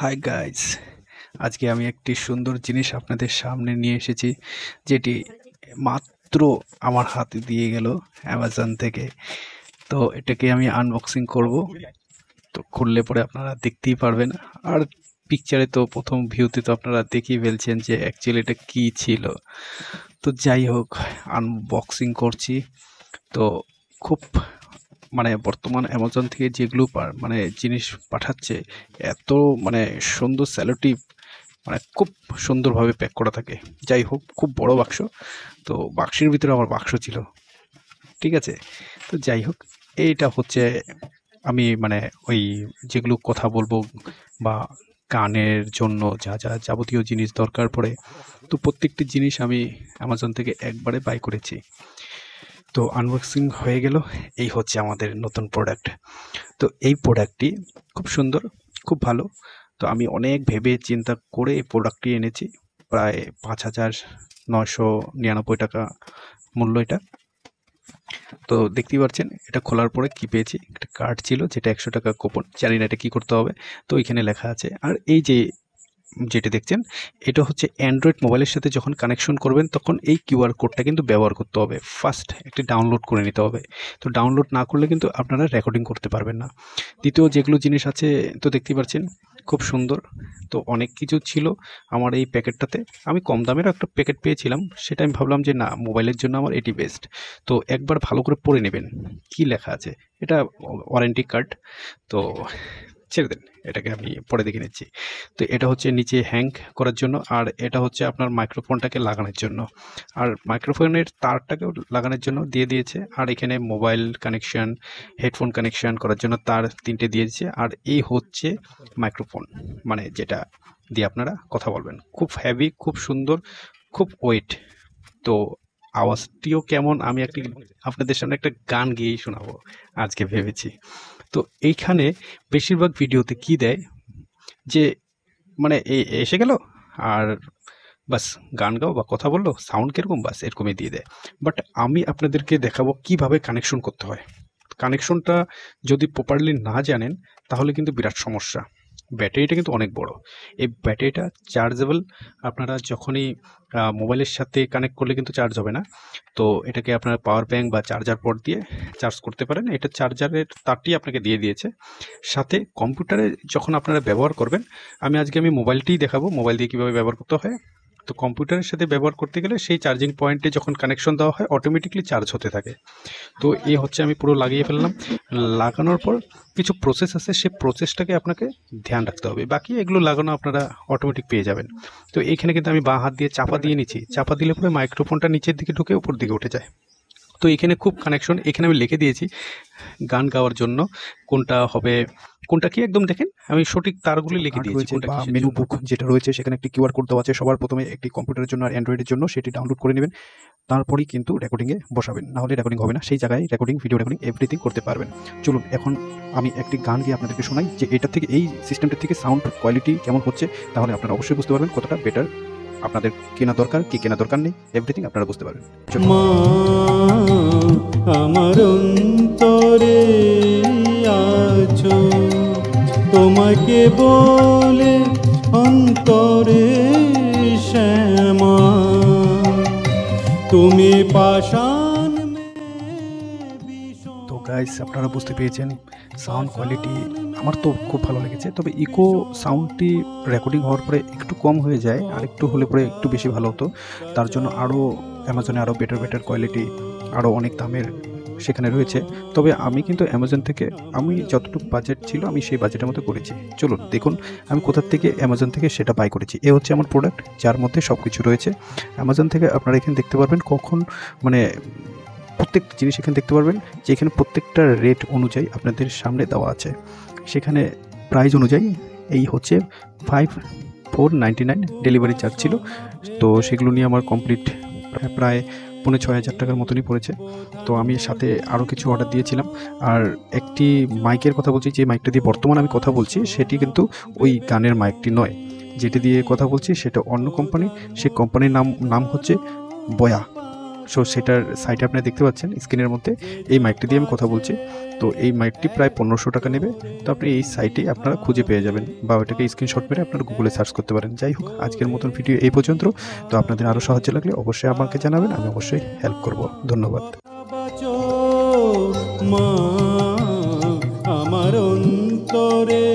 Hi guys, আজকে আমি একটি সুন্দর জিনিস আপনাদের সামনে নিয়ে এসেছি, যেটি মাত্র আমার হাতে দিয়ে গেল অ্যামাজন থেকে। তো এটাকে আমি আনবক্সিং করব। তো খুললে পরে আপনারা দেখতেই পারবেন। আর পিকচারে তো প্রথম ভিউতে তো আপনারা দেখেই ফেলছেন যে অ্যাকচুয়ালি এটা কী ছিল। তো যাই হোক, আনবক্সিং করছি। তো খুব বর্তমান অ্যামাজন থেকে যেগুলো জিনিস পাঠাচ্ছে, এত সুন্দর স্যালোটিভ, খুব সুন্দরভাবে প্যাক করা থাকে। যাই হোক, খুব বড় বাক্স। তো বাক্সের ভিতরে আমার বাক্স ছিল, ঠিক আছে। তো যাই হোক, এইটা হচ্ছে আমি ওই যেগুলো কথা বলবো বা গানের জন্য যা যা যাবতীয় জিনিস দরকার পড়ে, তো প্রত্যেকটি জিনিস আমি অ্যামাজন থেকে একবারে বাই করেছি। তো আনবক্সিং হয়ে গেল। এই হচ্ছে আমাদের নতুন প্রোডাক্ট। তো এই প্রোডাক্টটি খুব সুন্দর, খুব ভালো। তো আমি অনেক ভেবে চিন্তা করে এই প্রোডাক্টটি এনেছি। প্রায় 5,999 টাকা মূল্য এটা। তো দেখতেই পাচ্ছেন, এটা খোলার পরে কি পেয়েছি, একটা কার্ড ছিল যেটা 100 টাকা কুপন। জানি না এটা কী করতে হবে, তো এখানে লেখা আছে। আর এই যে যেটা দেখছেন, এটা হচ্ছে অ্যান্ড্রয়েড মোবাইলের সাথে যখন কানেকশন করবেন তখন এই কিউআর কোডটা কিন্তু ব্যবহার করতে হবে। ফার্স্ট একটি ডাউনলোড করে নিতে হবে। তো ডাউনলোড না করলে কিন্তু আপনারা রেকর্ডিং করতে পারবেন না। দ্বিতীয় যেগুলো জিনিস আছে, তো দেখতেই পাচ্ছেন খুব সুন্দর। তো অনেক কিছু ছিল আমার এই প্যাকেটটাতে। আমি কম দামেরও একটা প্যাকেট পেয়েছিলাম, সেটা আমি ভাবলাম যে না, মোবাইলের জন্য আমার এটি বেস্ট। তো একবার ভালো করে পড়ে নেবেন কি লেখা আছে। এটা ওয়ারেন্টি কার্ড। তো ছেড়ে দেন, এটাকে আমি পরে দেখে নিচ্ছি। তো এটা হচ্ছে নিচে হ্যাং করার জন্য, আর এটা হচ্ছে আপনার মাইক্রোফোনটাকে লাগানোর জন্য, আর মাইক্রোফোনের তারটাকেও লাগানোর জন্য দিয়ে দিয়েছে। আর এখানে মোবাইল কানেকশন, হেডফোন কানেকশন করার জন্য তার 3টে দিয়েছে। আর এই হচ্ছে মাইক্রোফোন, যেটা দিয়ে আপনারা কথা বলবেন। খুব হেভি, খুব সুন্দর, খুব ওয়েট। তো আওয়াজটিও কেমন, আমি আপনাদের সামনে একটা গান গেয়েই শোনাবো আজকে ভেবেছি। তো এইখানে বেশিরভাগ ভিডিওতে কি দেয় যে এসে গেল আর বাস গান গাও বা কথা বললো, সাউন্ড কীরকম, বাস এরকমই দিয়ে দেয়। বাট আমি আপনাদেরকে দেখাবো কিভাবে কানেকশন করতে হয়। কানেকশনটা যদি প্রপারলি না জানেন তাহলে কিন্তু বিরাট সমস্যা। ব্যাটারিটা কিন্তু অনেক বড়। এই ব্যাটারিটা চার্জেবল। আপনারা যখনই মোবাইলের সাথে কানেক্ট করলে কিন্তু চার্জ হবে না। তো এটাকে আপনারা পাওয়ার ব্যাঙ্ক বা চার্জার পোর্ট দিয়ে চার্জ করতে পারেন। এটা চার্জারের তারটি আপনাকে দিয়ে দিয়েছে। সাথে কম্পিউটারে যখন আপনারা ব্যবহার করবেন, আমি মোবাইলটিই দেখাবো মোবাইল দিয়ে কীভাবে ব্যবহার করতে হয়। তো কম্পিউটারের সাথে ব্যবহার করতে গেলে সেই চার্জিং পয়েন্টে যখন কানেকশন দেওয়া হয়, অটোমেটিকলি চার্জ হতে থাকে। তো এই হচ্ছে, আমি পুরো লাগিয়ে ফেললাম। লাগানোর পর কিছু প্রসেস আছে, সেই প্রসেসটাকে আপনাকে ধ্যান রাখতে হবে। বাকি এগুলো লাগানো আপনারা অটোমেটিক পেয়ে যাবেন। তো এইখানে কিন্তু আমি বাঁ হাত দিয়ে চাপা দিয়ে নিচ্ছি। চাপা দিলে পরে মাইক্রোফোনটা নিচের দিকে ঢুকে উপর দিকে উঠে যায়। তো এখানে খুব কানেকশন, এখানে আমি লিখে দিয়েছি গান গাওয়ার জন্য কোনটা হবে, কোনটা কি একদম দেখেন, আমি সঠিক তারগুলি লিখে দিয়েছি। বা মেনু বুক যেটা রয়েছে, সেখানে একটি কিউআর কোড দেওয়া আছে। সবার প্রথমে একটি কম্পিউটারের জন্য আর অ্যান্ড্রয়েডের জন্য সেটি ডাউনলোড করে নেবেন। তারপরেই কিন্তু রেকর্ডিংয়ে বসাবেন, নাহলে রেকর্ডিং হবে না। সেই জায়গায় রেকর্ডিং, ভিডিও রেকর্ডিং এভরিথিং করতে পারবেন। চলুন এখন আমি একটি গান গিয়ে আপনাদেরকে শোনাই যে এটা থেকে, এই সিস্টেমটার থেকে সাউন্ড কোয়ালিটি কেমন হচ্ছে। তাহলে আপনারা অবশ্যই বুঝতে পারবেন কতটা বেটার। আপনাদের কেনা দরকার কি কেনা দরকার নেই, এভরিথিং আপনারা বুঝতে পারবেন। মা আমার অন্তরে আছো, তোমাকে বলে অন্তরে শ্যামা, তুমি পাষাণ। তো গাইস, আপনারা বুঝতে পেরেছেন সাউন্ড কোয়ালিটি আমার তো খুব ভালো লেগেছে। তবে ইকো সাউন্ডটি রেকর্ডিং হওয়ার পরে একটু কম হয়ে যায়, আর একটু হলে পরে একটু বেশি ভালো হতো। তার জন্য আরও অ্যামাজনে আরও বেটার কোয়ালিটি, আরও অনেক দামের সেখানে রয়েছে। তবে আমি কিন্তু অ্যামাজন থেকে, আমি যতটুকু বাজেট ছিল আমি সেই বাজেটের মতো করেছি। চলুন দেখুন আমি কোথার থেকে, অ্যামাজন থেকে সেটা বাই করেছি। এ হচ্ছে আমার প্রোডাক্ট, যার মধ্যে সব কিছু রয়েছে। অ্যামাজন থেকে আপনারা এখানে দেখতে পারবেন কখন প্রত্যেকটা জিনিস এখানে দেখতে পারবেন যে এখানে প্রত্যেকটা রেট অনুযায়ী আপনাদের সামনে দেওয়া আছে। সেখানে প্রাইস অনুযায়ী এই হচ্ছে 5,499 ডেলিভারি চার্জ ছিল। তো সেগুলো নিয়ে আমার কমপ্লিট প্রায় 5,500 টাকার মতনই পড়েছে। তো আমি সাথে আরও কিছু অর্ডার দিয়েছিলাম। আর একটি মাইকের কথা বলছি, যে মাইকটা দিয়ে বর্তমানে আমি কথা বলছি সেটি কিন্তু ওই গানের মাইকটি নয়। যেটি দিয়ে কথা বলছি সেটা অন্য কোম্পানি। সেই কোম্পানির নাম হচ্ছে বয়া। সো সেটার সাইটে আপনি দেখতে পাচ্ছেন স্ক্রিনের মধ্যে এই মাইকটি দিয়ে আমি কথা বলছি। তো এই মাইকটি প্রায় 1500 টাকা নেবে। তো আপনি এই সাইটে আপনারা খুঁজে পেয়ে যাবেন বা ওটাকে স্ক্রিনশট মেরে আপনারা গুগলে সার্চ করতে পারেন। যাই হোক, আজকের মতন ভিডিও এই পর্যন্ত। তো আপনাদের আরও সাহায্য লাগলে অবশ্যই আমাকে জানাবেন, আমি অবশ্যই হেল্প করব। ধন্যবাদ। বাঁচো মা আমার অন্তরে